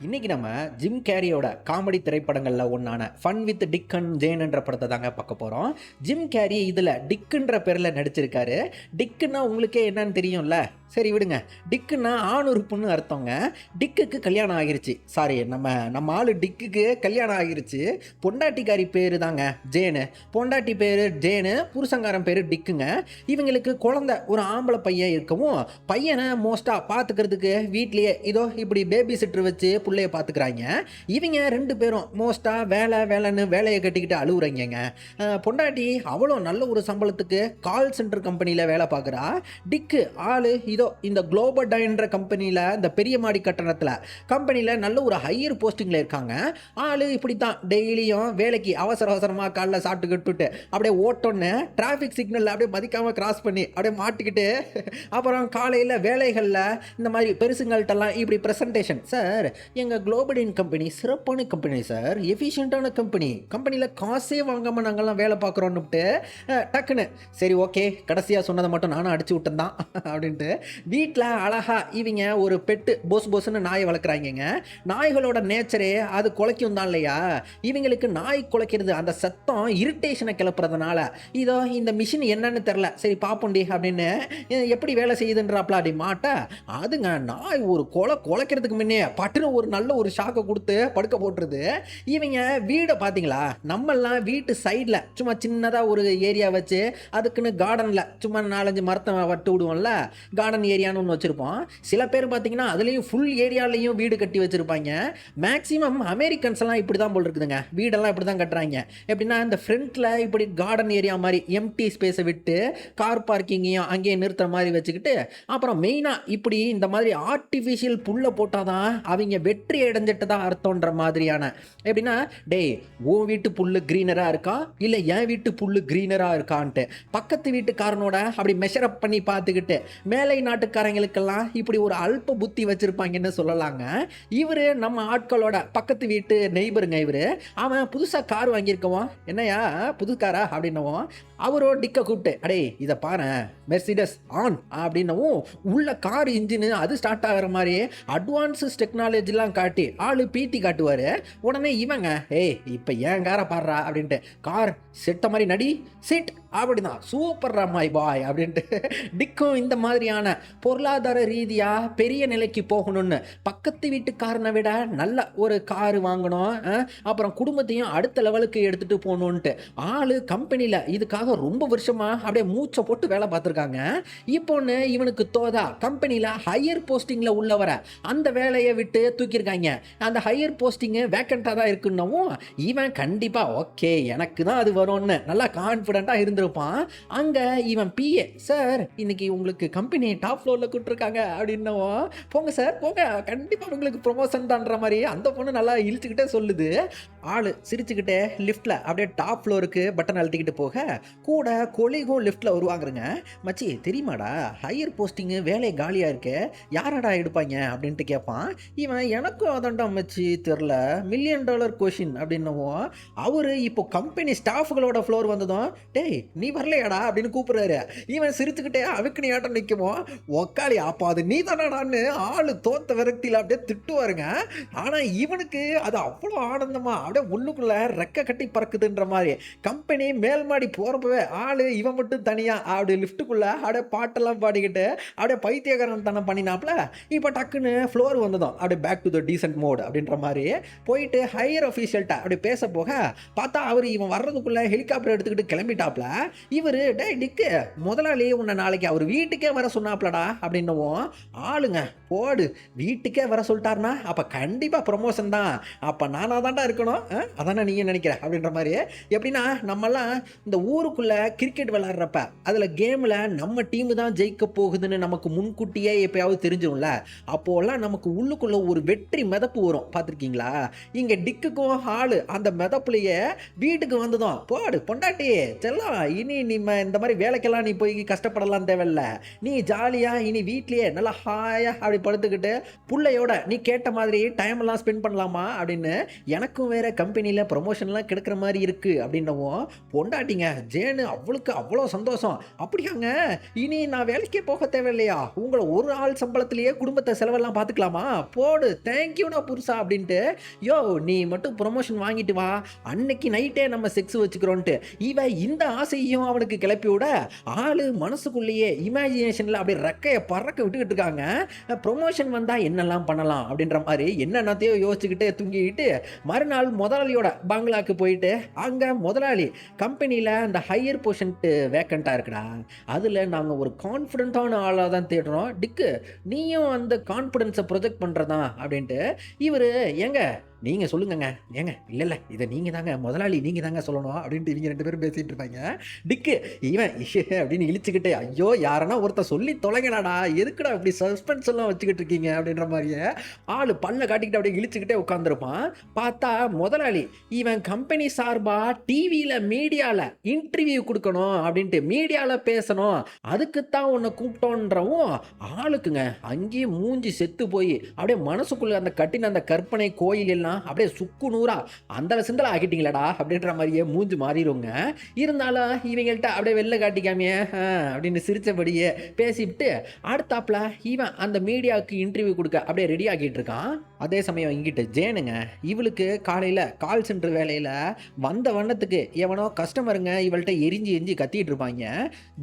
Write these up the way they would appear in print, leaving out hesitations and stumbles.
இன்னைக்கு நம்ம gym கேரியோட comedy திரைப்படங்களில் ஒன்றான Fun with Dick and Jane என்ற படத்தை தாங்க பார்க்க போகிறோம். ஜிம் கேரி இதில் டிக்குன்ற பேரில் நடிச்சிருக்காரு. டிக்குன்னா உங்களுக்கே என்னன்னு தெரியும்ல. சரி விடுங்க. டிக்குன்னா ஆணுறுப்புன்னு அர்த்தங்க. டிக்குக்கு கல்யாணம் ஆகிருச்சு. சாரி, நம்ம ஆள் டிக்குக்கு கல்யாணம் ஆகிருச்சு. பொண்டாட்டிக்காரி பேர் தாங்க ஜேனு. பொண்டாட்டி பேர் ஜேனு, புருஷங்காரன் பேர் டிக்குங்க. இவங்களுக்கு குழந்தை ஒரு ஆம்பளை பையன் இருக்கவும், பையனை மோஸ்ட்டாக பார்த்துக்கிறதுக்கு வீட்லேயே இதோ இப்படி பேபி சிட்டர் வச்சு பிள்ளைய பார்த்துக்கிறாங்க. இவங்க ரெண்டு பேரும் மோஸ்ட்டாக வேலைன்னு வேலையை கட்டிக்கிட்டு அழுகுறாங்க. பொண்டாட்டி அவ்வளோ நல்ல ஒரு சம்பளத்துக்கு கால் சென்டர் கம்பெனியில் வேலை பார்க்குறா. டிக்கு ஆள் இதோ இந்த குளோபடைன்ற கம்பெனியில், இந்த பெரிய மாடி கம்பெனியில் நல்ல ஒரு ஹையர் போஸ்டிங்கில் இருக்காங்க. ஆள் இப்படி தான் டெய்லியும் வேலைக்கு அவசரமாக காலைல சாப்பிட்டுக்கிட்டு அப்படியே ஓட்டோன்னு டிராஃபிக் சிக்னலில் அப்படியே மதிக்காமல் கிராஸ் பண்ணி அப்படியே மாட்டிக்கிட்டு அப்புறம் காலையில் வேலைகளில் இந்த மாதிரி பெருசுங்கள்ட்டெல்லாம் இப்படி ப்ரெசன்டேஷன். சார், எங்கள் குளோபடைன் கம்பெனி சிறப்பான கம்பெனி சார், எஃபிஷியண்ட்டான கம்பெனியில் காசே வாங்காமல் நாங்கள்லாம் வேலை பார்க்குறோன்னுட்டு டக்குன்னு சரி ஓகே, கடைசியாக சொன்னதை மட்டும் நானும் அடிச்சு விட்டேன் தான் அப்படின்ட்டு வீட்டில் அழகா இவங்க ஒரு பெட்டு போஸ்ன்னு நாயை வளர்க்குறாங்க. நாய்களோட நேச்சரே அது குலைக்கும் தான் இல்லையா. இவங்களுக்கு நாய் குலைக்கிறது அந்த சத்தம் இரிட்டேஷனை கிளப்புறதுனால இதோ இந்த மிஷின் என்னன்னு தெரில, சரி பாப்போண்டி அப்படின்னு எப்படி வேலை செய்யுதுன்றாப்ல அப்படி மாட்ட அதுங்க நாய் ஒரு குலைக்கிறதுக்கு முன்னே பட்டுன்னு ஒரு நல்ல ஒரு ஷாக்கை கொடுத்து படுக்க போட்டுருது. இவங்க வீடை பார்த்தீங்களா, நம்மெல்லாம் வீட்டு சைடில் சும்மா சின்னதாக ஒரு ஏரியா வச்சு அதுக்குன்னு கார்டனில் சும்மா 4-5 மரத்தை வட்டு விடுவோம்ல, கார்டன் ஏரியான்னு ஒன்று வச்சுருப்போம். சில பேர் பார்த்தீங்கன்னா அதுலேயும் ஃபுல் ஏரியாலையும் வீடு கட்டி வச்சுருப்பாங்க. மேக்ஸிமம் அமெரிக்கன்ஸ் எல்லாம் இப்படி தான் போல் இருக்குதுங்க. வீடெல்லாம் இப்படி தான் கட்டுறாங்க. எப்படின்னா இந்த ஃப்ரண்ட்டில் இப்படி கார்டன் ஏரியா மாதிரி எம்டி ஸ்பேஸை விட்டு கார் பார்க்கிங்கையும் அங்கேயே நிறுத்துற மாதிரி வச்சுக்கிட்டு, அப்புறம் மெயினாக இப்படி இந்த மாதிரி ஆர்டிஃபிஷியல் புல்லை போட்டால் தான் அவங்க வெற்றி அடைஞ்சிட்டு தான் அர்த்தன்ற மாதிரியான, எப்படின்னா டேய் உன் வீட்டு புல்லு க்ரீனராக இருக்கா இல்லை என் வீட்டு புல்லு க்ரீனராக இருக்கான்ட்டு பக்கத்து வீட்டுக்காரனோட அப்படி மெஷரப் பண்ணி பார்த்துக்கிட்டு மேலை நாட்டுக்காரங்களுக்கெல்லாம் இப்படி ஒரு அல்ப புத்தி வச்சுருப்பாங்கன்னு சொல்லலாங்க. இவர் நம்ம ஆட்களோட பக்கத்து வீட்டு நெய்பருங்க. அவன் புதுசாக கார் வாங்கியிருக்கவும், என்னையா புது காரா அப்படின்னவும், அவரோ டிக்கை கூப்பிட்டு அடே இதை பாரு மெர்சிடஸ் ஆன் அப்படின்னவும் உள்ள கார் இன்ஜினு அது ஸ்டார்ட் ஆகிற மாதிரி அட்வான்ஸஸ் டெக்னாலஜிலாம் காட்டி ஆள் பீட்டி காட்டுவார். உடனே இவங்க இப்போ ஏன் காரை பாடுறா அப்படின்ட்டு, கார் செட்ட மாதிரி நடி சிட் அப்படிதான் சூப்பர் மை பாய் அப்படின்ட்டு டிக்கும் இந்த மாதிரியான பொருளாதார ரீதியாக பெரிய நிலைக்கு போகணும்னு பக்கத்து வீட்டுக்காரனை விட நல்ல ஒரு காரு வாங்கணும், அப்புறம் குடும்பத்தையும் அடுத்த லெவலுக்கு எடுத்துகிட்டு போகணுன்ட்டு ஆள் கம்பெனியில் இதுக்காக ரொம்ப வருஷமாக அப்படியே மூச்சை போட்டு வேலை பார்த்துருக்காங்க. இப்போன்னு இவனுக்கு தோதா கம்பெனியில் ஹையர் போஸ்டிங்கில் உள்ளவரை அந்த வேலையை விட்டு தூக்கியிருக்காங்க. அந்த ஹையர் போஸ்டிங்கு வேக்கண்ட்டாக தான் இருக்குன்னவும் இவன் கண்டிப்பாக ஓகே எனக்கு தான் அது வரும்னு நல்லா கான்ஃபிடென்ட்டாக இருந்திருப்பான். அங்கே இவன் பிஏ, சார் இன்னைக்கு உங்களுக்கு கம்பெனி டாப் ஃப்ளோரில் கூப்பிட்டுருக்காங்க அப்படின்னவும், போங்க சார் போங்க கண்டிப்பாக உங்களுக்கு ப்ரொமோஷன் தான்ற மாதிரி அந்த பொண்ணு நல்லா இழுத்துக்கிட்டே சொல்லுது. ஆள் சிரிச்சுக்கிட்டே லிஃப்ட்டில் அப்படியே டாப் ஃப்ளோருக்கு பட்டன் அழுத்திக்கிட்டு போக கூட கொலிகும் லிஃப்ட்டில் வருவாங்கிறங்க. மச்சி தெரியுமாடா ஹையர் போஸ்டிங்கு வேலை காலியாக இருக்கு, யாராடா எடுப்பாங்க அப்படின்ட்டு கேட்பான். இவன் எனக்கும் அதான்டா மச்சி தெரில, $1,000,000 கொஷின் அப்படின்னவும் அவர் இப்போ கம்பெனி ஸ்டாஃப்களோட ஃப்ளோர் வந்ததும் டேய் நீ வரலையாடா அப்படின்னு கூப்பிடுறாரு. இவன் சிரிச்சுக்கிட்டே அவுக்கு நீ ஆட்டம் நிற்குமோ ஒக்காளி அப்போ அது நீ தானடான்னு ஆள் தோத்த விரக்தியில் அப்படியே திட்டுவாருங்க. ஆனால் இவனுக்கு அது அவ்வளோ ஆனந்தமாக அப்படியே உள்ளுக்குள்ளே ரெக்க கட்டி பறக்குதுன்ற மாதிரி கம்பெனி மேல் மாடி போகிறப்பவே ஆள் இவன் மட்டும் தனியாக அப்படி லிஃப்ட்டுக்குள்ளே அப்படியே பாட்டெல்லாம் பாடிக்கிட்டு அப்படியே பைத்தியக்காரன் தானே பண்ணினாப்ல. இப்போ டக்குன்னு ஃப்ளோர் வந்ததும் அப்படியே back to the decent mode அப்படின்ற மாதிரி போயிட்டு ஹையர் அஃபீஷியல்கிட்ட அப்படி பேச போக பார்த்தா அவர் இவன் வர்றதுக்குள்ளே ஹெலிகாப்டர் எடுத்துக்கிட்டு கிளம்பிட்டாப்ல. இவர் டே டிக்கு முதலாளி உன்னை நாளைக்கு அவர் வீட்டுக்கே வர சொன்னாப்லடா அப்படின்னவும் ஆளுங்க போடு வீட்டுக்கே வர சொல்லிட்டாருனா அப்போ கண்டிப்பாக ப்ரொமோஷன் தான், அப்போ நானாக தான்டா இருக்கணும் அதானே நீங்கள் நினைக்கிற அப்படின்ற மாதிரி. எப்படின்னா நம்மெல்லாம் இந்த ஊருக்குள்ளே கிரிக்கெட் விளாட்றப்ப அதில் கேமில் நம்ம டீமு தான் ஜெயிக்க போகுதுன்னு நமக்கு முன்கூட்டியே எப்போயாவது தெரிஞ்சிடும்ல, அப்போல்லாம் நமக்கு உள்ளுக்குள்ளே ஒரு வெற்றி மிதப்பு வரும் பார்த்துருக்கீங்களா. இங்கே டிக்குக்கும் ஆள் அந்த மிதப்புலையே வீட்டுக்கு வந்ததும் போடு பொண்டாட்டி செல்லம் இனி நீ இந்த மாதிரி வேலைக்கெல்லாம் நீ போய் கஷ்டப்படலாம் தேவையில்ல, நீ ஜாலி ஜாலியாக இனி வீட்லேயே நல்லா ஹாயாக அப்படி படுத்துக்கிட்டு புள்ளையோட நீ கேட்ட மாதிரி டைம் எல்லாம் ஸ்பெண்ட் பண்ணலாமா அப்படின்னு எனக்கும் வேற கம்பெனியில் ப்ரொமோஷன்லாம் கிடைக்கிற மாதிரி இருக்குது அப்படின்னவும் பொண்டாட்டிங்க ஜேனு அவளுக்கு அவ்வளோ சந்தோஷம். அப்படியாங்க, இனி நான் வேலைக்கே போக தேவையில்லையா, உங்களை ஒரு ஆள் சம்பளத்திலேயே குடும்பத்தை செலவெல்லாம் பார்த்துக்கலாமா, போடு தேங்க்யூண்ணா புருஷா அப்படின்ட்டு, யோ நீ மட்டும் ப்ரொமோஷன் வாங்கிட்டு வா, அன்னைக்கு நைட்டே நம்ம செக்ஸ் வச்சுக்கிறோன்ட்டு இவ இந்த ஆசையும் அவனுக்கு கிளப்பி விட ஆளு மனசுக்குள்ளேயே இமேஜினேஷனில் அப்படியே ரெக்கையை பறக்க விட்டுக்கிட்டு இருக்காங்க. ப்ரொமோஷன் வந்தால் என்னெல்லாம் பண்ணலாம் அப்படின்ற மாதிரி என்னென்னத்தையோ யோசிச்சுக்கிட்டு தூங்கிக்கிட்டு மறுநாள் முதலாளியோட பங்களாக்கு போயிட்டு அங்கே முதலாளி கம்பெனியில் அந்த ஹையர் பொசிஷன்ட்டு வேக்கண்ட்டாக இருக்குடா, அதில் நாங்கள் ஒரு கான்ஃபிடென்ட்டான ஆளாக தான் தேடுறோம், டிக்கு நீயும் அந்த கான்ஃபிடென்ஸை ப்ரொஜெக்ட் பண்ணுறதா அப்படின்ட்டு இவர் ஏங்க நீங்கள் சொல்லுங்கங்க, ஏங்க இல்லை இதை நீங்கள் தாங்க முதலாளி, நீங்கள் தாங்க சொல்லணும் அப்படின்ட்டு இவங்க 2 பேரும் பேசிகிட்டு இருப்பாங்க. டிக்கு இவன் அப்படின்னு இழிச்சுக்கிட்டு, ஐயோ யாரனா ஒருத்தர் சொல்லி தொலைங்கடாடா, எதுக்குடா இப்படி சஸ்பென்ஸ் எல்லாம் வச்சுக்கிட்டு இருக்கீங்க அப்படின்ற மாதிரியே ஆள் பல்ல காட்டிக்கிட்டு அப்படியே இழிச்சுக்கிட்டே உட்காந்துருப்பான். பார்த்தா முதலாளி இவன் கம்பெனி சார்பாக டிவியில் மீடியாவில் இன்டர்வியூ கொடுக்கணும் அப்படின்ட்டு மீடியாவில் பேசணும், அதுக்குத்தான் உன்னை கூப்பிட்டோன்றவும் ஆளுக்குங்க அங்கேயே மூஞ்சி செத்து போய் அப்படியே மனசுக்குள்ளே அந்த கட்டின அந்த கற்பனை கோயில் எல்லாம் அப்படியே சுக்கு நூறா அந்த சிந்தலை ஆக்கிட்டீங்களடா அப்படின்ற மாதிரியே மூஞ்சி மாறிடுங்க. இருந்தாலும் இவங்கள்ட்ட அப்படியே வெளில காட்டிக்காமையே அப்படின்னு சிரிச்சபடியே பேசிவிட்டு அடுத்தாப்புல இவன் அந்த மீடியாவுக்கு இன்டர்வியூ கொடுக்க அப்படியே ரெடி ஆகிட்டு இருக்கான். அதே சமயம் இங்கிட்டு ஜேனுங்க இவளுக்கு காலையில் கால் சென்டர் வேலையில் வந்த வண்ணத்துக்கு எவனோ கஸ்டமருங்க இவள்கிட்ட எரிஞ்சு கத்திட்டு இருப்பாங்க.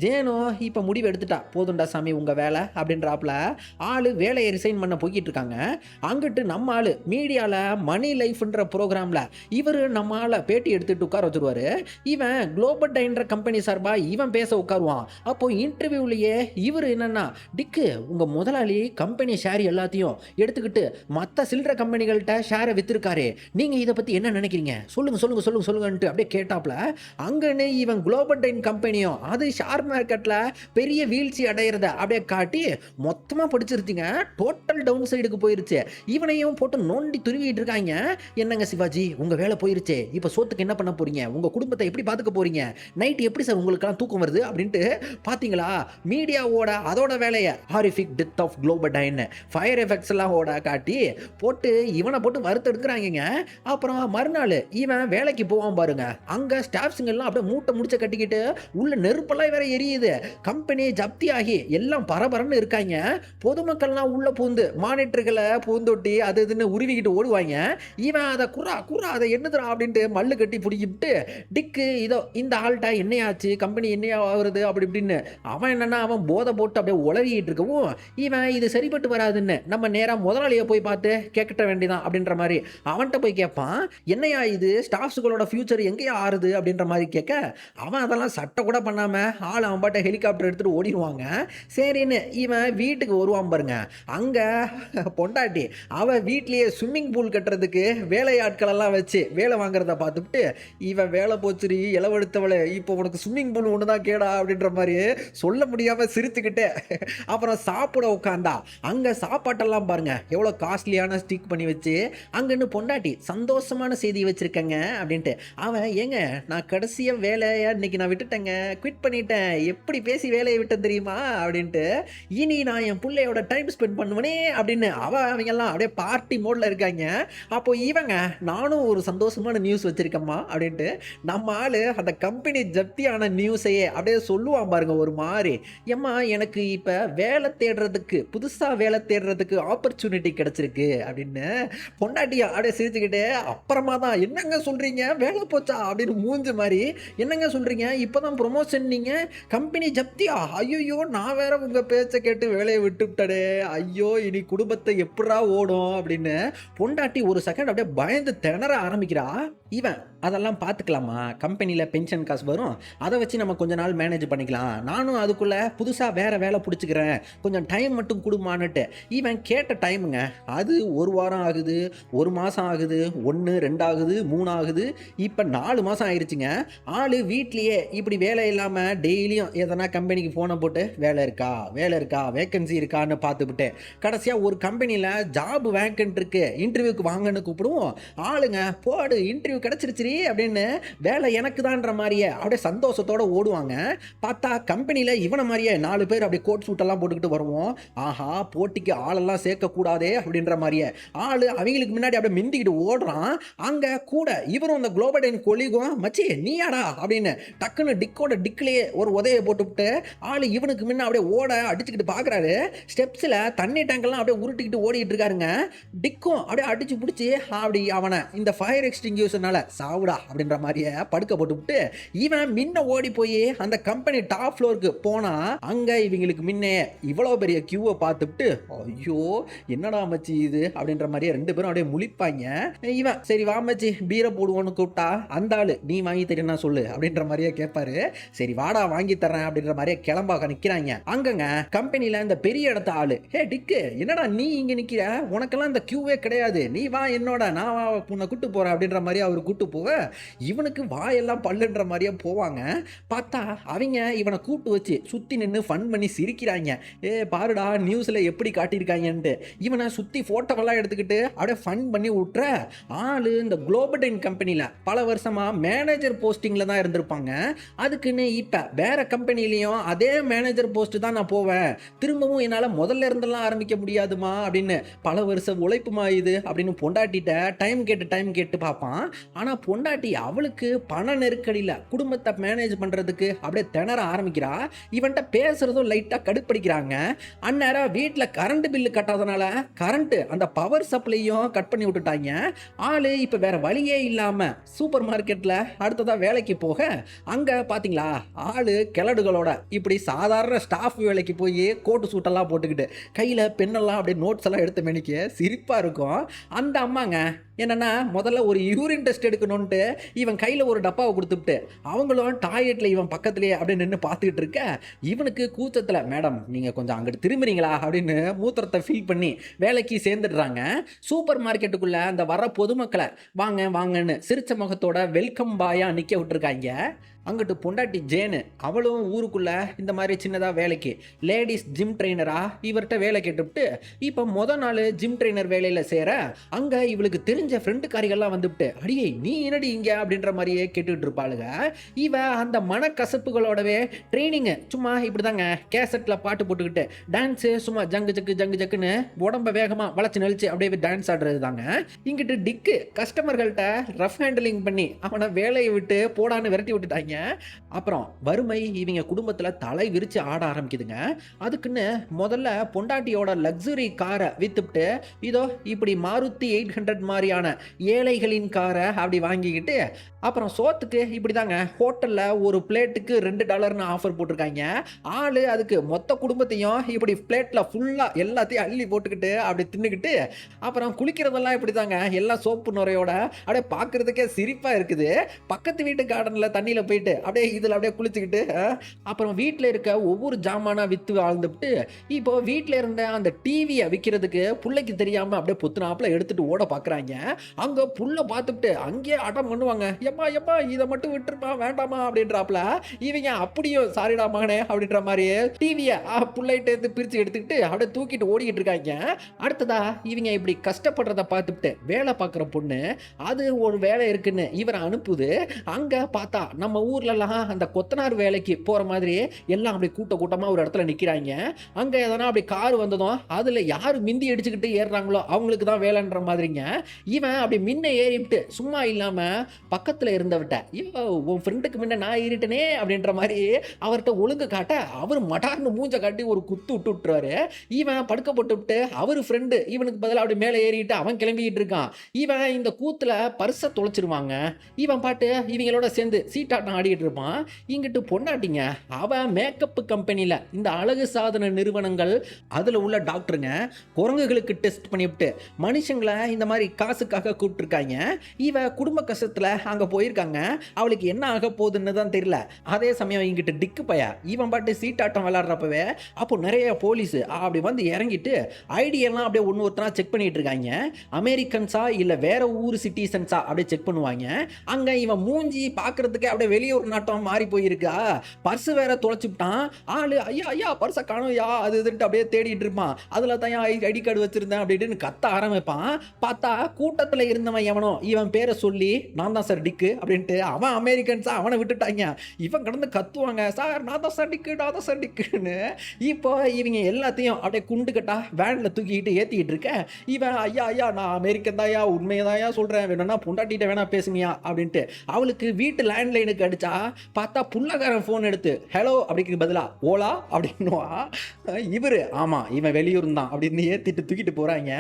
ஜேனோ இப்போ முடிவு எடுத்துட்டா, போதுண்டா சாமி உங்கள் வேலை அப்படின்றாப்புல ஆள் வேலையை ரிசைன் பண்ண போய்கிட்டு இருக்காங்க. அங்கிட்டு நம்ம ஆள் மீடியாவில் மணி லைஃப்ன்ற ப்ரோக்ராமில் இவர் நம்ம ஆளை பேட்டி எடுத்துட்டு உட்கார வச்சுருவார். இவன் குளோபல் டைன்ற கம்பெனி சார்பாக இவன் பேச உட்காருவான். அப்போது இன்டர்வியூலையே இவர் என்னென்னா, டிக்கு உங்கள் முதலாளி கம்பெனி ஷேர் எல்லாத்தையும் எடுத்துக்கிட்டு மற்ற சில்லற கம்பெனிகள்கிட்ட ஷேரை விற்றுருக்காரு, நீங்கள் இதை பற்றி என்ன நினைக்கிறீங்க, சொல்லுங்கன்ட்டு அப்படியே கேட்டாப்புல அங்கன்னு இவன் குளோபல் டைன் கம்பெனியும் அது ஷேர் மார்க்கெட்டில் பெரிய வீழ்ச்சி அடையிறத அப்படியே காட்டி மொத்தமாக படிச்சிருச்சுங்க, டோட்டல் டவுன் சைடுக்கு போயிருச்சு. இவனையும் போட்டு நோண்டி துருவிட்டு இருக்காங்க. என்னங்க சிவாஜி உங்க வேலை போயிருச்சே, இப்போ சோத்துக்கு என்ன பண்ண போறீங்க, உங்க குடும்பத்தை எப்படி பார்த்துக்க போறீங்க, நைட் எப்படி சார் உங்களுக்கெல்லாம் தூக்கம் வருது அப்படின்ட்டு பார்த்தீங்களா மீடியாவோட அதோட வேலையை ஹாரிஃபிக் டெத் ஆஃப் குளோபடைன் ஃபயர் எஃபெக்ட்ஸ் எல்லாம் ஓட காட்டி போட்டு இவனை போட்டு வறுத்து எடுக்கிறாங்க. அப்புறம் மறுநாள் இவன் வேலைக்கு போவான் பாருங்க, அங்கே ஸ்டாஃப்ஸுங்க எல்லாம் அப்படியே மூட்டை முடிச்ச கட்டிக்கிட்டு உள்ள நெருப்பெல்லாம் வேற எரியுது, கம்பெனி ஜப்தி ஆகி எல்லாம் பரபரன்னு இருக்காங்க. பொதுமக்கள்லாம் உள்ள பூந்து மானிட்டர்களை பூந்தொட்டி அது இதுன்னு உருவிக்கிட்டு ஓடுவாங்க. இவன் அதை குறா அதை என்னதுரா அப்படின்ட்டு மல்லு கட்டி பிடிக்கிட்டு டிக்கு இதோ இந்த ஆள்கிட்ட என்னையாச்சு கம்பெனி என்னையா ஆகுறது அப்படி இப்படின்னு அவன் என்னன்னா அவன் போதை போட்டு அப்படியே உளறிக்கிட்டு இருக்கவும் இவன் இது சரிப்பட்டு வராதுன்னு நம்ம நேராக முதலாளியை போய் பார்த்து கேட்க வேண்டியதான் அப்படின்ற மாதிரி அவன்கிட்ட போய் கேட்பான். என்னையா இது ஸ்டாஃப்ஸுகளோட ஃபியூச்சர் எங்கேயா ஆறுது அப்படின்ற மாதிரி கேட்க அவன் அதெல்லாம் சட்டை கூட பண்ணாமல் ஆள் அவன் பாட்ட ஹெலிகாப்டர் எடுத்துகிட்டு ஓடிடுவாங்க. சரின்னு இவன் வீட்டுக்கு வருவான் பாருங்க, அங்கே பொண்டாட்டி அவன் வீட்லேயே ஸ்விம்மிங் பூல் கட்டுறதுக்கு வேலையாட்களெல்லாம் வச்சு வேலை வாங்குறத பார்த்துட்டு இவன் வேலை போச்சுரி இளவெடுத்தவளை இப்போ உனக்கு ஸ்விம்மிங் பூல் ஒன்று தான் கேடா அப்படின்ற மாதிரி சொல்ல முடியாமல் சிரிச்சுக்கிட்டு அப்புறம் சாப்பிட உட்காந்தா அங்கே சாப்பாட்டெல்லாம் பாருங்க எவ்வளோ காஸ்ட்லியான ஸ்டிக் பண்ணி வச்சு அங்கன்னு பொண்டாட்டி சந்தோஷமான செய்தி வச்சுருக்கேங்க அப்படின்ட்டு அவன் ஏங்க நான் கடைசியாக வேலையை இன்னைக்கு நான் விட்டுட்டேங்க, குவிட் பண்ணிட்டேன், எப்படி பேசி வேலையை விட்டேன் தெரியுமா அப்படின்ட்டு, இனி நான் என் பிள்ளையோட டைம் ஸ்பெண்ட் பண்ணுவேனே அப்படின்னு அவங்கெல்லாம் அப்படியே பார்ட்டி மோடில் இருக்காங்க. அப்போ இவங்க நானும் ஒரு சந்தோஷமான நியூஸ் வச்சிருக்கேம்மா அப்படின்ட்டு நம்ம ஆளு அந்த கம்பெனி ஜப்தியான நியூஸையே அப்படியே சொல்லுவான் பாருங்க ஒரு மாதிரி, ஏம்மா எனக்கு இப்போ வேலை தேடுறதுக்கு புதுசாக வேலை தேடுறதுக்கு ஆப்பர்ச்சுனிட்டி கிடச்சிருக்கு அப்படின்னு பொண்டாட்டியா அப்படியே சிரிச்சுக்கிட்டு அப்புறமா தான் என்னங்க சொல்கிறீங்க வேலை போச்சா அப்படின்னு மூஞ்சு மாதிரி, என்னங்க சொல்கிறீங்க இப்போ தான் ப்ரொமோஷன் நீங்கள் கம்பெனி ஜப்தியா, ஐயோ நான் வேற உங்கள் பேச்சை கேட்டு வேலையை விட்டுவிட்டடே, ஐயோ இனி குடும்பத்தை எப்படா ஓடும் அப்படின்னு பொண்டாட்டி ஒரு செகண்ட் அப்படியே பயந்து திணற ஆரம்பிக்கிறா. இவன் அதெல்லாம் பார்த்துக்கலாமா, கம்பெனியில் பென்ஷன் காசு வரும், அதை வச்சு நம்ம கொஞ்ச நாள் மேனேஜ் பண்ணிக்கலாம், நானும் அதுக்குள்ளே புதுசாக வேறு வேலை பிடிச்சிக்கிறேன், கொஞ்சம் டைம் மட்டும் கொடுமான்னுட்டு இவன் கேட்ட டைமுங்க அது 1 வாரம் ஆகுது, 1 மாதம் ஆகுது, 1 2 ஆகுது, 3 ஆகுது, இப்போ 4 மாதம் ஆயிடுச்சுங்க. ஆள் வீட்லேயே இப்படி வேலை இல்லாமல் டெய்லியும் எதனா கம்பெனிக்கு ஃபோனை போட்டு வேலை இருக்கா வேக்கன்சி இருக்கான்னு பார்த்துக்கிட்டு கடைசியாக ஒரு கம்பெனியில் ஜாப் வேக்கன்ட் இருக்குது இன்டர்வியூக்கு வாங்க வாங்கன்னு கூப்பிடுவோம். ஆளுங்க போடு இன்டர்வியூ கிடைச்சிருச்சு அப்படின்னு வேலை எனக்கு தான்ற மாதிரியே அப்படியே சந்தோஷத்தோட ஓடுவாங்க. பார்த்தா கம்பெனியில் இவனை மாதிரியே 4 பேர் அப்படியே கோட் சூட்டெல்லாம் போட்டுக்கிட்டு வருவோம். ஆஹா போட்டிக்கு ஆளெல்லாம் சேர்க்கக்கூடாதே அப்படின்ற மாதிரியே ஆள் அவங்களுக்கு முன்னாடி அப்படியே மிந்திக்கிட்டு ஓடுறான். அங்கே கூட இவரும் அந்த குளோபடைன் கொலிகும் மச்சி நீயாடா அப்படின்னு டக்குன்னு டிக்கோட டிக்லேயே ஒரு உதையை போட்டுவிட்டு ஆள் இவனுக்கு முன்ன அப்படியே ஓட அடிச்சுக்கிட்டு பார்க்குறாரு. ஸ்டெப்ஸில் தண்ணி டேங்கெல்லாம் அப்படியே உருட்டிக்கிட்டு ஓடிக்கிட்டு இருக்காருங்க. டிக்கும் அப்படியே அடிச்சு பிடிச்சி அப்படி அவனை இந்த ஃபயர் எக்ஸ்டிங்யூஷனால சாவுடா அப்படின்ற மாதிரியே படுக்க போட்டுவிட்டு இவன் முன்ன ஓடி போய் அந்த கம்பெனி டாப் ஃப்ளோருக்கு போனா அங்கே இவங்களுக்கு முன்னே இவ்வளோ பெரிய கியூவை பார்த்துட்டு ஐயோ என்னடா மச்சி இது அப்படின்ற மாதிரியே 2 பேரும் அப்படியே முழிப்பாங்க. இவன் சரி வா மச்சி பீரை போடுவோன்னு கூப்பிட்டா அந்த ஆளு நீ வாங்கி தரேன்னா சொல்லு அப்படின்ற மாதிரியே கேட்பாரு. சரி வாடா வாங்கி தரேன் அப்படின்ற மாதிரியே கிளம்பாக நிற்கிறாங்க. அங்கங்க கம்பெனியில் இந்த பெரிய இடத்த ஆளு ஹே டிக்கு என்னடா நீ இங்கே நிற்கிற, உனக்கெல்லாம் இந்த கியூவே கிடையாது, நீ வா என்னோட நான் உன்னை கூட்டு போகிறேன் அப்படின்ற மாதிரி அவர் கூட்டு போக இவனுக்கு வாயெல்லாம் பல்லுன்ற மாதிரியே போவாங்க. பார்த்தா அவங்க இவனை கூட்டு வச்சு சுற்றி நின்று ஃபன் பண்ணி சிரிக்கிறாங்க. பாருடா நியூஸில் எப்படி காட்டியிருக்காங்கன்ட்டு இவனை சுற்றி ஃபோட்டோவெல்லாம் எடுத்துக்கிட்டு அப்படியே ஃபன் பண்ணி விட்டுற ஆளு இந்த குளோபடைன் கம்பெனியில் பல வருஷமாக மேனேஜர் போஸ்டிங்கில் தான் இருந்திருப்பாங்க. அதுக்குன்னு இப்போ வேற கம்பெனிலையும் அதே மேனேஜர் போஸ்ட் தான் நான் போவேன், திரும்பவும் என்னால் முதல்ல இருந்தெல்லாம் ஆரம்பிக்க முடியாதுமா அப்படின்னு பல வருஷம் உழைப்புமா இது அப்படின்னு பொண்டாட்டிட்ட டைம் கேட்டு பார்ப்பான். ஆனால் பொண்டாட்டி அவளுக்கு பண நெருக்கடியில் குடும்பத்தை மேனேஜ் பண்ணுறதுக்கு அப்படியே திணற ஆரம்பிக்கிறா. இவன்ட்ட பேசுறதும் லைட்டாக கடுப்படிக்கிறாங்க. அந்நேரம் வீட்டில் கரண்ட் பில்லு கட்டாதனால கரண்ட் அந்த பவர் சப்ளையும் கட் பண்ணி விட்டுட்டாங்க. ஆளு இப்போ வேற வழியே இல்லாமல் சூப்பர் மார்க்கெட்டில் அடுத்ததாக வேலைக்கு போக அங்கே பார்த்தீங்களா ஆளு கிளடுகளோட இப்படி சாதாரண ஸ்டாஃப் வேலைக்கு போய் கோட்டு சூட்டெல்லாம் போட்டுக்கிட்டு கையில் பெண்ணெல்லாம் அப்படியே நோட்ஸ் எல்லாம் எடுத்து மெனிக்க சிரிப்பாக இருக்கும். அந்த அம்மாங்க என்னன்னா முதல்ல ஒரு யூரின் டெஸ்ட் எடுக்கணும்ட்டு இவன் கையில் ஒரு டப்பாவை கொடுத்துட்டு அவங்களும் டாய்லெட்டில் இவன் பக்கத்துலேயே அப்படியே நின்று பார்த்துக்கிட்டு இருக்க இவனுக்கு கூச்சத்தில் மேடம் நீங்கள் கொஞ்சம் அங்கிட்டு திரும்புறீங்களா அப்படின்னு மூத்திரத்தை ஃபில் பண்ணி வேலைக்கு சேர்ந்துடுறாங்க. சூப்பர் மார்க்கெட்டுக்குள்ளே அந்த வர பொதுமக்களை வாங்க வாங்கன்னு சிரிச்ச முகத்தோட வெல்கம் பாயாக நிற்க விட்டுருக்காங்க. அங்கிட்டு பொண்டாட்டி ஜேனு அவளும் ஊருக்குள்ளே இந்த மாதிரி சின்னதாக வேலைக்கு லேடிஸ் ஜிம் ட்ரெயினராக இவர்கிட்ட வேலை கேட்டுவிட்டு இப்போ நாள் ஜிம் ட்ரெயினர் வேலையில் சேர அங்கே இவளுக்கு தெரிஞ்ச ஃப்ரெண்டுக்காரிகள்லாம் வந்துவிட்டு அடியே நீ என்னடி இங்கே அப்படின்ற மாதிரியே கேட்டுக்கிட்டு இருப்பாளுங்க. இவ அந்த மனக்கசப்புகளோடவே ட்ரைனிங்கு சும்மா இப்படி தாங்க கேசட்டில் பாட்டு போட்டுக்கிட்டு டான்ஸு சும்மா ஜங்கு ஜக்குன்னு உடம்பை வேகமாக வளைச்சு நெளிச்சு அப்படியே டான்ஸ் ஆடுறது தாங்க. இங்கிட்டு டிக்கு கஸ்டமர்கள்ட்ட ரஃப் ஹேண்டிலிங் பண்ணி அவனை வேலையை விட்டு போடான்னு விரட்டி விட்டுட்டாங்க. அப்புறம் வறுமை இவங்க குடும்பத்தில் தலை விரிச்சு ஆட ஆரம்பிக்குதுங்க. அதுக்குன்னு முதல்ல பொண்டாட்டியோட லக்ஸுரி காரை வித்துட்டு இதோ இப்படி மாருதி 800 மாதிரியான ஏழைகளின் காரை அப்படி வாங்கிக்கிட்டு அப்புறம் சோத்துக்கு இப்படி தாங்க ஹோட்டலில் ஒரு பிளேட்டுக்கு $2 ஆஃபர் போட்டிருக்காங்க. ஆள் அதுக்கு மொத்த குடும்பத்தையும் இப்படி பிளேட்டில் ஃபுல்லாக எல்லாத்தையும் அள்ளி போட்டுக்கிட்டு அப்படி தின்னுக்கிட்டு அப்புறம் குளிக்கிறதெல்லாம் இப்படி தாங்க எல்லாம் சோப்பு நுரையோட அப்படியே பார்க்குறதுக்கே சிரிப்பாக இருக்குது. பக்கத்து வீட்டு கார்டனில் தண்ணியில் போயிட்டு அப்படியே இதில் அப்படியே குளிச்சுக்கிட்டு அப்புறம் வீட்டில் இருக்க ஒவ்வொரு ஜாமானாக விற்று வாழ்ந்துட்டு இப்போ வீட்டில் இருந்த அந்த டிவியை விற்கிறதுக்கு பிள்ளைக்கு தெரியாமல் அப்படியே பொத்துனாப்பில் எடுத்துகிட்டு ஓட பார்க்குறாங்க. அங்கே புல்லை பார்த்துட்டு அங்கேயே அடம் பண்ணுவாங்க. எப்பா இதை மட்டும் விட்டுருப்பா வேண்டாமா அப்படின்றாப்புல இவங்க அப்படியும் சாரிடா மகனே அப்படின்ற மாதிரி டிவியை புள்ளைட்டு பிரித்து எடுத்துக்கிட்டு அப்படியே தூக்கிட்டு ஓடிக்கிட்டு இருக்காங்க. அடுத்ததா இவங்க இப்படி கஷ்டப்படுறத பார்த்துட்டு வேலை பார்க்குற பொண்ணு அது ஒரு வேலை இருக்குன்னு இவரை அனுப்புது. அங்கே பார்த்தா நம்ம ஊர்லலாம் அந்த கொத்தனார் வேலைக்கு போகிற மாதிரி எல்லாம் அப்படி கூட்டமாக ஒரு இடத்துல நிற்கிறாங்க. அங்கே எதனா அப்படி கார் வந்ததும் அதில் யார் மிந்தி அடிச்சுக்கிட்டு ஏறுறாங்களோ அவங்களுக்கு தான் வேலைன்ற மாதிரிங்க. இவன் அப்படி முன்ன ஏறிவிட்டு சும்மா இல்லாமல் பக்கத்தில் இருந்தவட்ட உன் ஃப்ரெண்டுக்கு முன்ன நான் ஏறிட்டனே அப்படின்ற மாதிரி அவர்கிட்ட ஒழுங்கு காட்ட அவர் மடார்னு மூஞ்ச காட்டி ஒரு குத்து விட்டுறாரு. இவன் படுக்க போட்டு விட்டு அவர் ஃப்ரெண்டு இவனுக்கு பதிலாக அப்படி மேலே ஏறிட்டு அவன் கிளம்பிக்கிட்டு இருக்கான். இவன் இந்த கூத்தில் பர்ஸை தொலைச்சிருவாங்க. இவன் பாட்டு இவங்களோட சேர்ந்து சீட்டாட்டம் ஆடிக்கிட்டு இருப்பான். இங்கிட்டு பொண்டாட்டிங்க அவன் மேக்கப் கம்பெனியில் இந்த அழகு சாதன நிறுவனங்கள் அதில் உள்ள டாக்டருங்க குரங்குகளுக்கு டெஸ்ட் பண்ணிவிட்டு மனுஷங்களை இந்த மாதிரி காசுக்காக கூப்பிட்டுருக்காங்க. இவ குடும்ப கஷ்டத்தில் அங்கே போயிருக்காங்க. அவளுக்கு என்ன ஆக போகுதுன்னு தான் தெரியல. அதே சமயம் இங்கிட்டு டிக்கு பையா இவன் பாட்டு சீட்டாட்டம் விளையாடுறப்பவே அப்போ நிறைய போலீஸ் அப்படி வந்து இறங்கிட்டு ஐடியெல்லாம் அப்படியே ஒருத்தனா செக் பண்ணிட்டு இருக்காங்க. அமெரிக்கன்ஸா இல்லை வேற ஊர் சிட்டிசன்ஸா அப்படியே செக் பண்ணுவாங்க. அங்கே இவன் மூஞ்சி பார்க்கறதுக்கு அப்படியே வெளியூர் நாட்டம் மாறி போயிருக்கா. பர்ஸ் வேற தொலைச்சுட்டான். ஆளு ஐயா பர்ஸை காணும் யா அது இதுன்ட்டு அப்படியே தேடிட்டு இருப்பான். அதில் தான் ஐடி கார்டு வச்சிருந்தேன் அப்படின்னு கத்த ஆரம்பிப்பான். பார்த்தா கூட்டத்தில் இருந்தவன் எவனோ இவன் பேரை சொல்லி நான் தான் சார் டிக்கு அப்படின்ட்டு அவன் அமெரிக்கன்ஸா அவனை விட்டுட்டாங்க. இவன் கடந்து கத்துவாங்க, சார் நான் தான் சார் டிக்கு, நான் தான் சார் டிக்குன்னு. இப்போ இவங்க எல்லாத்தையும் அப்படியே குண்டு கட்டா வேனில் தூக்கிக்கிட்டு ஏற்றிக்கிட்டு இருக்க இவன், ஐயா ஐயா நான் அமெரிக்கன் தாயா, உண்மையதாயா சொல்கிறேன், வேணும்னா பொண்டாட்டிகிட்ட வேணா பேசுமியா அப்படின்ட்டு அவளுக்கு வீட்டு லேண்ட்லைனுக்கு அடித்தா பார்த்தா புள்ளக்காரன் ஃபோன் எடுத்து ஹலோ அப்படிங்கிறது பதிலாக ஓலா அப்படின்னுவா. இவர் ஆமாம் இவன் வெளியூர் தான் அப்படின்னு ஏற்றிட்டு தூக்கிட்டு போகிறாங்க.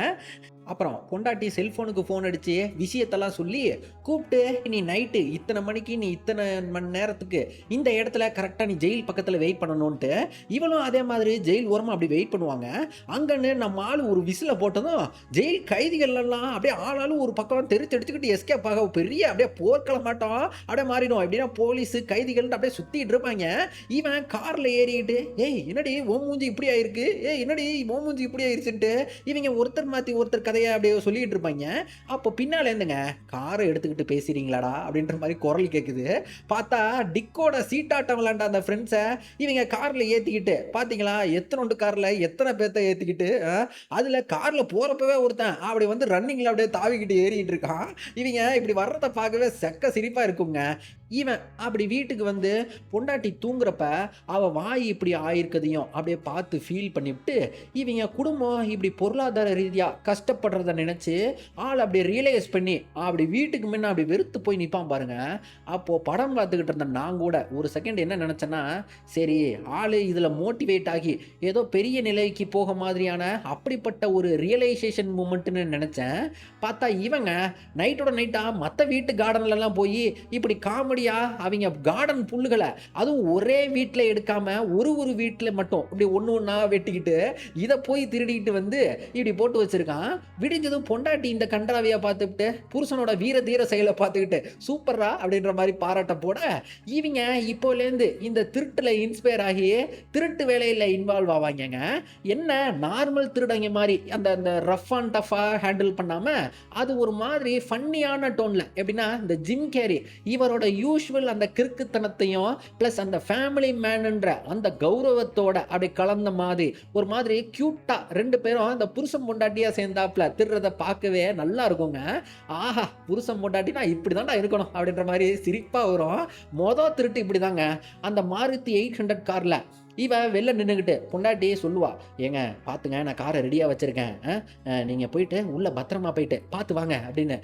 அப்புறம் பொண்டாட்டி செல்ஃபோனுக்கு ஃபோன் அடித்து விஷயத்தெல்லாம் சொல்லி கூப்பிட்டு, நீ நைட்டு இத்தனை மணிக்கு நீ இத்தனை மணி நேரத்துக்கு இந்த இடத்துல கரெக்டாக நீ ஜெயில் பக்கத்தில் வெயிட் பண்ணணுன்ட்டு இவளும் அதே மாதிரி ஜெயில் ஓரமாக அப்படி வெயிட் பண்ணுவாங்க. அங்கன்னு நம்ம ஆள் ஒரு விசிலை போட்டதும் ஜெயில் கைதிகள்லாம் அப்படியே ஆளாலும் ஒரு பக்கம் தெரிச்செடுத்துக்கிட்டு எஸ்கேப் ஆக பெரிய அப்படியே போர்க்களமாட்டம் அப்படியே மாறிடும். எப்படின்னா போலீஸு கைதிகள் அப்படியே சுற்றிட்டு இருப்பாங்க. இவன் காரில் ஏறிக்கிட்டு ஏய் என்னடி ஓ மூஞ்சி இப்படி ஆயிருக்கு, ஏய் என்னடி ஓ மூஞ்சி இப்படி ஆயிடுச்சுன்ட்டு இவங்க ஒருத்தர் மாற்றி ஒருத்தர் கதையை அப்படியே சொல்லிட்டு இருப்பாங்க. அப்போ பின்னால இருந்துங்க காரை எடுத்துக்கிட்டு பேசுறீங்களாடா அப்படின்ற மாதிரி குரல் கேட்குது. பார்த்தா டிக்கோட சீட்டாட்டம் விளாண்ட அந்த ஃப்ரெண்ட்ஸை இவங்க காரில் ஏற்றிக்கிட்டு பார்த்தீங்களா எத்தனோண்டு காரில் எத்தனை பேர்த்த ஏற்றிக்கிட்டு அதில் காரில் போகிறப்பவே ஒருத்தன் அப்படி வந்து ரன்னிங்கில் அப்படியே தாவிக்கிட்டு ஏறிக்கிட்டு இருக்கான். இவங்க இப்படி வர்றதை பார்க்கவே செக்க சிரிப்பாக இருக்குங்க. இவன் அப்படி வீட்டுக்கு வந்து பொண்டாட்டி தூங்குறப்ப அவள் வாய் இப்படி ஆயிருக்கதையும் அப்படியே பார்த்து ஃபீல் பண்ணிவிட்டு இவங்க குடும்பம் இப்படி பொருளாதார ரீதியாக கஷ்டப்படுறத நினச்சி ஆள் அப்படி ரியலைஸ் பண்ணி அப்படி வீட்டுக்கு முன்ன அப்படி வெறுத்து போய் நிற்பான் பாருங்க. அப்போது படம் பார்த்துக்கிட்டு இருந்த நான் கூட ஒரு செகண்ட் என்ன நினச்சேன்னா, சரி ஆள் இதில் மோட்டிவேட் ஆகி ஏதோ பெரிய நிலைக்கு போக மாதிரியான அப்படிப்பட்ட ஒரு ரியலைசேஷன் மூமெண்ட்டுன்னு நினச்சேன். பார்த்தா இவங்க நைட்டோட நைட்டாக மற்ற வீட்டு கார்டன்லலாம் போய் இப்படி காமெடி அவங்க கார்டன் புல்லுகளை அதுவும் ஒரே வீட்டில் எடுக்காம ஒரு வீட்டில் மட்டும் இப்படி ஒன்று ஒன்றா வெட்டிக்கிட்டு இதை போய் திருடிக்கிட்டு வந்து இப்படி போட்டு வச்சிருக்கான். விடிஞ்சதும் பொண்டாட்டி இந்த கன்றாவியா பார்த்துக்கிட்டு புருஷனோட வீர தீர செயலை பார்த்துக்கிட்டு சூப்பரா அப்படின்ற மாதிரி பாராட்ட போட இவங்க இப்போலேருந்து இந்த திருட்டில் இன்ஸ்பயர் ஆகி திருட்டு வேலையில் இன்வால்வ் ஆவாங்க. என்ன நார்மல் திருடங்க மாதிரி அந்த ரஃப் அண்ட் டஃபாக ஹேண்டில் பண்ணாமல் அது ஒரு மாதிரி ஃபன்னியான டோனில் எப்படின்னா இந்த ஜிம் கேரி இவரோட யூஷுவல் அந்த கிறுக்குத்தனத்தையும் ப்ளஸ் அந்த ஃபேமிலி மேனுன்ற அந்த கௌரவத்தோட அப்படி கலந்த மாதிரி ஒரு மாதிரி கியூட்டா ரெண்டு பேரும் அந்த புருஷன் பொண்டாட்டியா சேர்ந்தாப்புல திருறதை பார்க்கவே நல்லா இருக்குங்க. ஆஹா புருஷன் பொண்டாட்டினா இப்படி தான்டா இருக்கணும் அப்படின்ற மாதிரி சிரிப்பா வரும். மொதல் திருட்டு இப்படி தாங்க. அந்த மாருதி 800 கார்ல இவ வெளில நின்றுக்கிட்டு பொண்டாட்டியே சொல்லுவா, ஏங்க பார்த்துங்க நான் காரை ரெடியாக வச்சுருக்கேன், நீங்கள் போயிட்டு உள்ளே பத்திரமா போயிட்டு பார்த்து வாங்க அப்படின்னு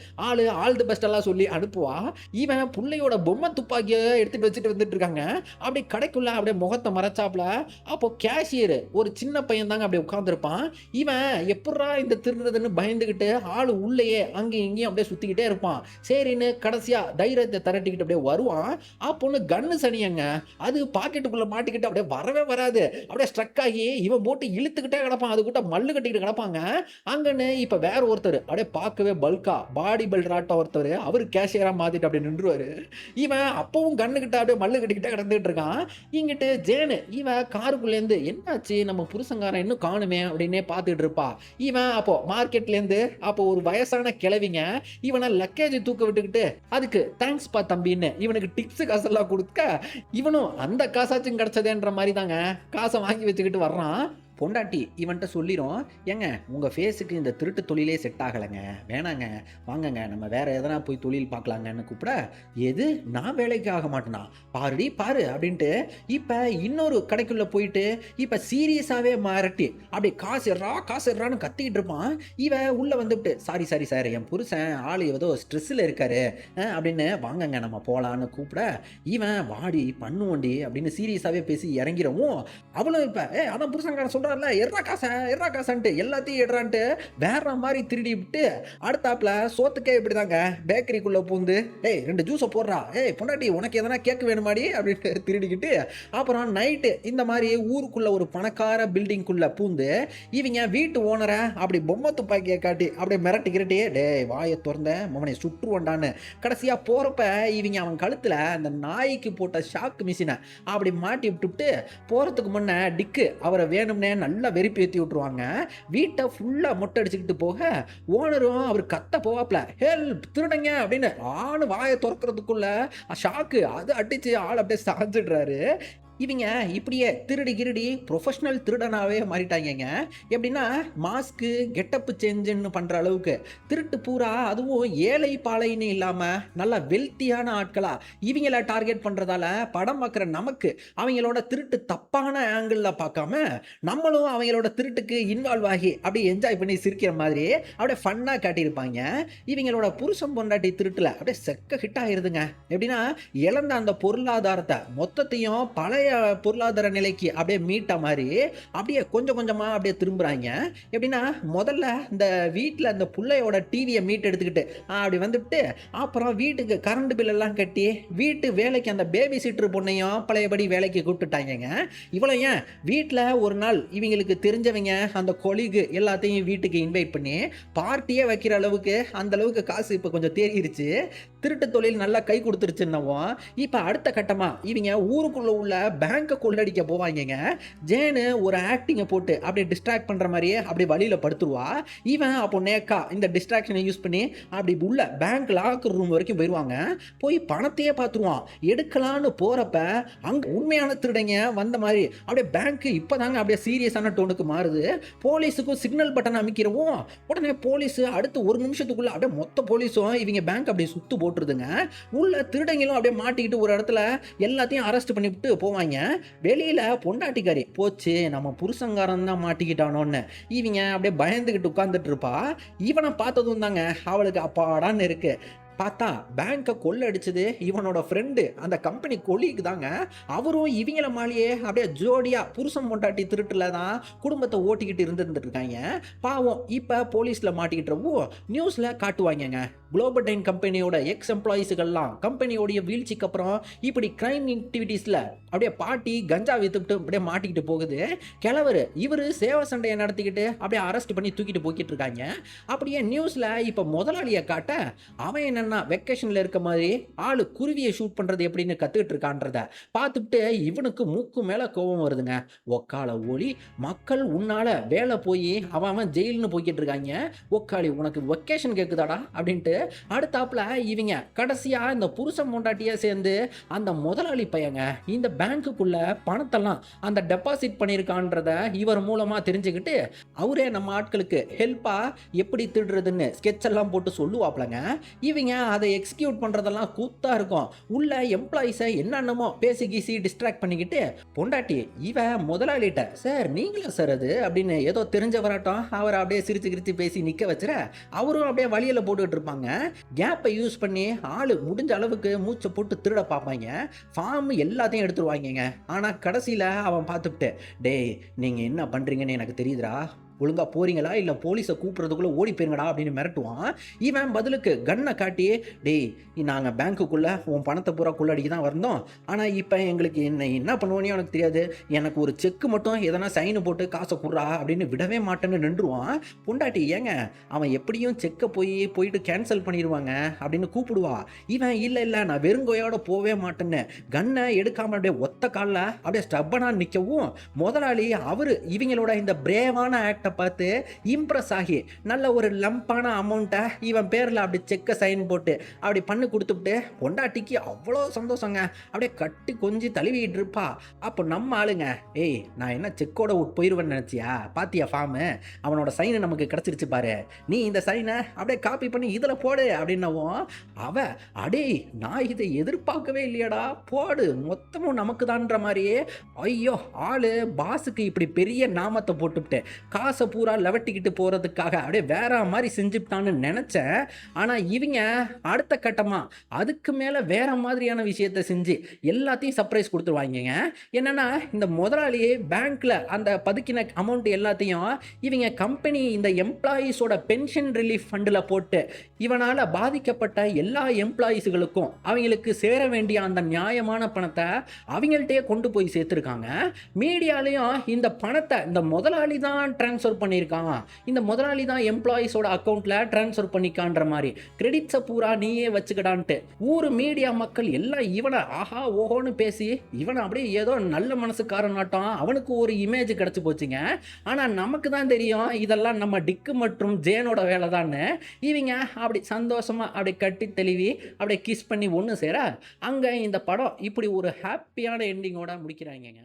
ஆல் தி பெஸ்டெல்லாம் சொல்லி அனுப்புவா. இவன் பிள்ளையோட பொம்மை துப்பாக்கியை எடுத்துகிட்டு வச்சுட்டு வந்துட்டு இருக்காங்க. அப்படி கடைக்குள்ளே அப்படியே முகத்தை மறைச்சாப்புல. அப்போ கேஷியர் ஒரு சின்ன பையன் தாங்க அப்படியே உட்காந்துருப்பான். இவன் எப்படா இந்த திருடுறதுன்னு பயந்துக்கிட்டு ஆள் உள்ளேயே அங்கேயும் இங்கேயும் அப்படியே சுற்றிக்கிட்டே இருப்பான். சரின்னு கடைசியாக தைரியத்தை திரட்டிக்கிட்டு அப்படியே வருவான். அப்போன்னு கன்னு சனியங்க அது பாக்கெட்டுக்குள்ளே மாட்டிக்கிட்டு அப்படியே வரவே வராது. அப்படியே ஸ்ட்ரக் ஆகி இவன் போட்டு இழுத்துக்கிட்டே கிடப்பான். அது கூட மல்லு கட்டிக்கிட்டு கிடப்பாங்க. அங்கன்னு இப்ப வேற ஒருத்தர் அப்படியே பார்க்கவே பல்கா பாடி பில்டராட்ட ஒருத்தர் அவர் கேஷியரா மாத்திட்டு அப்படியே நின்றுவாரு. இவன் அப்பவும் கண்ணு கிட்ட அப்படியே மல்லு கட்டிக்கிட்டே கிடந்துட்டு இருக்கான். இங்கிட்டு ஜேனு இவன் காருக்குள்ளேருந்து என்னாச்சு நம்ம புருஷங்காரன் இன்னும் காணுமே அப்படின்னே பார்த்துட்டு இருப்பா. இவன் அப்போ மார்க்கெட்லேருந்து அப்போ ஒரு வயசான கிழவிங்க இவனை லக்கேஜ் தூக்க விட்டுக்கிட்டு அதுக்கு தேங்க்ஸ் பா தம்பின்னு இவனுக்கு டிப்ஸ் காசெல்லாம் கொடுக்க இவனும் அந்த காசாச்சும் கிடைச்சதேன்ற மாதிரி தாங்க காசை வாங்கி வச்சுக்கிட்டு வர்றான். பொண்டாட்டி இவன்ட்ட சொல்லிடும், ஏங்க உங்கள் ஃபேஸுக்கு இந்த திருட்டு தொழிலே செட் ஆகலைங்க, வேணாங்க வாங்கங்க நம்ம வேறு எதனா போய் தொழில் பார்க்கலாங்கன்னு கூப்பிட, எது நான் வேலைக்கு ஆக மாட்டேனா பாருடி பாரு அப்படின்ட்டு இப்போ இன்னொரு கடைக்குள்ளே போயிட்டு இப்போ சீரியஸாகவே மாரட்டி அப்படி காசு எறான்னு கத்திக்கிட்டு இருப்பான். இவன் உள்ளே வந்துவிட்டு சாரி சார் என் புருஷன் ஆள் ஏதோ ஸ்ட்ரெஸ்ஸில் இருக்காரு அப்படின்னு வாங்கங்க நம்ம போகலான்னு கூப்பிட இவன் வாடி பண்ணுவோண்டி அப்படின்னு சீரியஸாகவே பேசி இறங்கிறவும் அவளும் இப்போ அதான் புருஷங்காரன் சொல்ற எர்ரா காசான்ட்டு எல்லாத்தையும் எடுறான்ட்டு வேற மாதிரி திருடி விட்டு அடுத்தாப்புல சோத்துக்கே இப்படிதாங்க பேக்கரிக்குள்ள பூந்து ஏய் 2 ஜூஸை போடுறா, ஏய் பொண்டாட்டி உனக்கு எதனா கேக் வேணுமாடி அப்படின்ட்டு திருடிக்கிட்டு அப்புறம் நைட்டு இந்த மாதிரி ஊருக்குள்ள ஒரு பணக்கார பில்டிங்குள்ள பூந்து இவங்க வீட்டு ஓனரை அப்படி பொம்மை துப்பாக்கியை காட்டி அப்படியே மிரட்டிக்கிட்டே டேய் வாயை திறந்த மவனை சுற்றுவண்டான்னு கடைசியா போறப்ப இவங்க அவன் கழுத்துல அந்த நாய்க்கு போட்ட ஷாக்கு மிஷினை அப்படி மாட்டி விட்டுவிட்டு போறதுக்கு முன்ன டிக்கு அவரை வேணும்னே நல்லா வெறிப்பு ஏற்றி விட்டுருவாங்க. வீட்டை ஃபுல்லாக மொட்டை அடிச்சுக்கிட்டு போக ஓனரும் அவர் கத்த போவாப்ல ஹெல்ப் திருடங்க அப்படின்னு ஆணு வாயை திறக்கிறதுக்குள்ள ஷாக்கு அது அடிச்சு ஆள் அப்படியே சாஞ்சிடுறாரு. இவங்க இப்படியே திருடி கிருடி ப்ரொஃபஷனல் திருடனாவே மாறிட்டாங்கங்க. எப்படின்னா மாஸ்க்கு கெட்டப்பு சேஞ்சுன்னு பண்ற அளவுக்கு திருட்டு பூரா, அதுவும் ஏழை பாழைன்னு இல்லாம நல்லா வெல்த்தியான ஆட்களா இவங்கள டார்கெட் பண்றதால படம் பார்க்குற நமக்கு அவங்களோட திருட்டு தப்பான ஆங்கிளில் பார்க்காம நம்மளும் அவங்களோட திருட்டுக்கு இன்வால்வ் ஆகி அப்படியே என்ஜாய் பண்ணி சிரிக்கிற மாதிரி அப்படியே ஃபன்னாக காட்டியிருப்பாங்க. இவங்களோட புருஷன் பொண்டாட்டி திருட்டுல அப்படியே செக்க ஹிட் ஆயிருதுங்க. எப்படின்னா இழந்த அந்த பொருளாதாரத்தை மொத்தத்தையும் பழைய பொருளாதார நிலைக்கு அப்படியே மீட்ட மாதிரி அப்படியே கொஞ்சம் கொஞ்சமா அப்படியே திரும்புறாங்க. எப்படின்னா முதல்ல இந்த வீட்டில் அந்த பிள்ளையோட டிவியை மீட் எடுத்துக்கிட்டு அப்படி வந்துட்டு அப்புறம் வீட்டுக்கு கரண்ட் பில் எல்லாம் கட்டி வீட்டு வேலைக்கு அந்த பேபி சீட்டர் பொண்ணையும் பழையபடி வேலைக்கு கூப்பிட்டுட்டாங்க. இவ்வளோ ஏன் வீட்டில் ஒரு நாள் இவங்களுக்கு தெரிஞ்சவங்க அந்த கொலிகு எல்லாத்தையும் வீட்டுக்கு இன்வைட் பண்ணி பார்ட்டியே வைக்கிற அளவுக்கு அந்த அளவுக்கு காசு இப்போ கொஞ்சம் தேறிடுச்சு. திருட்டு தொழில் நல்லா கை கொடுத்துருச்சுன்னவோ இப்போ அடுத்த கட்டமா இவங்க ஊருக்குள்ள உள்ள பேங்கை கொள்ளடிக்க போவாங்க. ஜேனு ஒரு ஆக்டிங்கை போட்டு அப்படியே டிஸ்ட்ராக்ட் பண்ற மாதிரியே அப்படியே வழியில படுத்துருவா. இவன் அப்போ நேக்கா இந்த டிஸ்ட்ராக்ஷனை யூஸ் பண்ணி அப்படி உள்ள பேங்க் லாக்கர் ரூம் வரைக்கும் போயிடுவாங்க. போய் பணத்தையே பார்த்துருவான். எடுக்கலான்னு போறப்ப அங்க உண்மையான திருடங்க வந்த மாதிரி அப்படியே பேங்க் இப்பதாங்க அப்படியே சீரியஸான டோனுக்கு மாறுது. போலீஸுக்கும் சிக்னல் பட்டன் அமைக்கிறவும் உடனே போலீஸ் அடுத்து ஒரு நிமிஷத்துக்குள்ள அப்படியே மொத்த போலீஸும் இவங்க பேங்க் அப்படியே சுத்து போட்டுருதுங்க. உள்ள திருடங்களும் அப்படியே மாட்டிக்கிட்டு ஒரு இடத்துல எல்லாத்தையும் அரெஸ்ட் பண்ணிவிட்டு போவாங்க. வெளியில பொண்டாட்டிக்காரி போச்சு நம்ம புருஷங்காரன் தான் மாட்டிக்கிட்டானோன்னு இவங்க அப்படியே பயந்துகிட்டு உட்கார்ந்துட்டு இருப்பா. இவனை பார்த்ததும் தாங்க அவளுக்கு அப்பாடான்னு இருக்கு. பார்த்தா பேங்கை கொள்ளடிச்சது இவனோட ஃப்ரெண்டு அந்த கம்பெனி கொலிக்கு தாங்க. அவரும் இவங்கள மாலியே அப்படியே ஜோடியா புருஷன் பொண்டாட்டி திருட்டுல தான் குடும்பத்தை ஓட்டிக்கிட்டு இருந்துட்டு இருக்காங்க. பாவம் இப்போ போலீஸில் மாட்டிக்கிட்டவோ நியூஸில் காட்டுவாங்கங்க. குளோபடைன் கம்பெனியோட எக்ஸ் எம்ப்ளாயிஸுகள்லாம் கம்பெனியோடைய வீழ்ச்சிக்கு அப்புறம் இப்படி கிரைம் ஆக்டிவிட்டீஸில் அப்படியே பாட்டி கஞ்சா வித்துக்கிட்டு அப்படியே மாட்டிக்கிட்டு போகுது. கிழவர் இவர் சேவை சண்டையை நடத்திக்கிட்டு அப்படியே அரெஸ்ட் பண்ணி தூக்கிட்டு போய்கிட்டு இருக்காங்க. அப்படியே நியூஸில் இப்போ முதலாளியை காட்ட அவன் என்ன வெக்கேஷன்ல இருக்க மாதிரி ஆளு குருவியை ஷூட் பண்றது எப்படின்னு கத்துக்கிட்டு இருக்கான்றத பார்த்துட்டு இவனுக்கு மூக்கு மேல கோபம் வருதுங்க. ஒக்கால ஒளி மக்கள் உன்னால வேலை போய் அவன் ஜெயில்னு போய்கிட்டு இருக்காங்க. ஒக்காளி உனக்கு வெக்கேஷன் கேக்குதாடா அப்படின்ட்டு அடுத்தாப்புல இவங்க கடைசியா இந்த புருஷன் பொண்டாட்டியா சேர்ந்து அந்த முதலாளி பையங்க இந்த பேங்க்குள்ள பணத்தெல்லாம் அந்த டெபாசிட் பண்ணியிருக்கான்றத இவர் மூலமா தெரிஞ்சுக்கிட்டு அவரே நம்ம ஆட்களுக்கு ஹெல்ப்பா எப்படி திருடுறதுன்னு ஸ்கெட்ச் எல்லாம் போட்டு சொல்லுவாப்லங்க. இவங்க அதை எக்ஸிக்யூட் பண்றதெல்லாம் கூத்தா இருக்கும். உள்ள எம்ப்ளாயிஸை என்னென்னமோ பேசி கீசி டிஸ்ட்ராக்ட் பண்ணிக்கிட்டு பொண்டாட்டி இவ முதலாளிட்ட சார் நீங்களா சார் அது அப்படின்னு ஏதோ தெரிஞ்ச வராட்டம் அவரை அப்படியே சிரிச்சு கிரிச்சு பேசி நிக்க வச்சுற அவரும் அப்படியே வழியில போட்டுக்கிட்டு இருப்பாங்க. கேப்பை யூஸ் பண்ணி ஆளு முடிஞ்ச அளவுக்கு மூச்சை போட்டு திருட பார்ப்பாங்க. ஃபார்ம் எல்லாத்தையும் எடுத்துருவாங்க. ஆனா கடைசியில அவன் பார்த்துட்டு டேய் நீங்க என்ன பண்றீங்கன்னு எனக்கு தெரியுதுடா, ஒழுங்கா போறீங்களா இல்லை போலீஸை கூப்பிட்றதுக்குள்ளே ஓடி போயிருங்கடா அப்படின்னு மிரட்டுவான். இவன் பதிலுக்கு கன்னை காட்டி டேய் நாங்கள் பேங்க்குள்ளே உன் பணத்தை பூரா கொள்ளடிக்க தான் வந்தோம், ஆனால் இப்போ எங்களுக்கு என்ன பண்ணுவோன்னே எனக்கு தெரியாது, எனக்கு ஒரு செக்கு மட்டும் எதனா சைனு போட்டு காசை கொடுறா அப்படின்னு விடவே மாட்டேன்னு நின்றுவான். பொண்டாட்டி ஏங்க அவன் எப்படியும் செக்கை போயிட்டு கேன்சல் பண்ணிடுவாங்க அப்படின்னு கூப்பிடுவா. இவன் இல்லை நான் வெறுங்கோயோட போவே மாட்டேன்னு கன்னை எடுக்காமல் அப்படியே ஒத்த காலில் அப்படியே ஸ்டப்பனாக நிற்கவும் முதலாளி அவர் இவங்களோட இந்த பிரேவான ஆக்ட் பார்த்து இம்ப்ரெஸ் ஆகி நல்ல ஒரு லம்பான அமௌண்ட்டை இவன் பேரில் அப்படி செக்கை சைன் போட்டு அப்படி பண்ணி கொடுத்துட்டு பொண்டாட்டிக்கு அவ்வளோ சந்தோஷங்க. அப்படியே கட்டி கொஞ்சி தழுவிட்டு இருப்பா. அப்போ நம்ம ஆளுங்க ஏய் நான் என்ன செக்கோட போயிடுவேன்னு நினச்சியா, பாத்தியா ஃபார்மு அவனோட சைனு நமக்கு கிடச்சிருச்சு பாரு, நீ இந்த சைனை அப்படியே காப்பி பண்ணி இதில் போடு அப்படின்னவும் அவ அடே நான் இதை எதிர்பார்க்கவே இல்லையாடா போடு மொத்தமும் நமக்கு தான்ற மாதிரியே ஐயோ ஆளு பாஸுக்கு இப்படி பெரிய நாமத்தை போட்டுவிட்டு காசை பூரா லவட்டிக்கிட்டு போறதுக்காக அப்படியே வேற மாதிரி செஞ்சுட்டான்னு நினைச்சேன். ஆனா இவங்க அடுத்த கட்டமா அதுக்கு மேல வேற மாதிரியான விஷயத்தை செஞ்சு எல்லாத்தையும் சர்ப்ரைஸ் கொடுத்துருவாங்க. என்னன்னா இந்த முதலாளியே பேங்க்ல அந்த பதுக்கின அமௌண்ட் எல்லாத்தையும் இவங்க கம்பெனி இந்த எம்ப்ளாயீஸோட பென்ஷன் ரிலீஃப் ஃபண்டில் போட்டு இவனால பாதிக்கப்பட்ட எல்லா எம்ப்ளாயீஸுகளுக்கும் அவங்களுக்கு சேர வேண்டிய அந்த நியாயமான பணத்தை அவங்கள்ட்டே கொண்டு போய் சேர்த்துருக்காங்க. மீடியாலையும் இந்த பணத்தை இந்த முதலாளி தான் டிரான்ஸ்ஃபர் ட்ரான்ஸ்ஃபர் பண்ணியிருக்கான், இந்த முதலாளி தான் எம்ப்ளாயீஸோட அக்கௌண்ட்டில் ட்ரான்ஸ்ஃபர் பண்ணிக்கான்ற மாதிரி, கிரெடிட்ஸை பூரா நீயே வச்சுக்கிடான்ட்டு ஊர் மீடியா மக்கள் எல்லாம் இவனை ஆஹா ஓஹோன்னு பேசி இவனை அப்படியே ஏதோ நல்ல மனசுக்காரனாட்டம் அவனுக்கு ஒரு இமேஜ் கிடச்சி போச்சுங்க. ஆனால் நமக்கு தான் தெரியும் இதெல்லாம் நம்ம டிக்கு மற்றும் ஜேனோட வேலை தான்னு. இவங்க அப்படி சந்தோஷமாக அப்படி கட்டி தெளிவி அப்படியே கிஸ் பண்ணி ஒன்று சேர அங்கே இந்த படம் இப்படி ஒரு ஹாப்பியான எண்டிங்கோட முடிக்கிறாங்கங்க.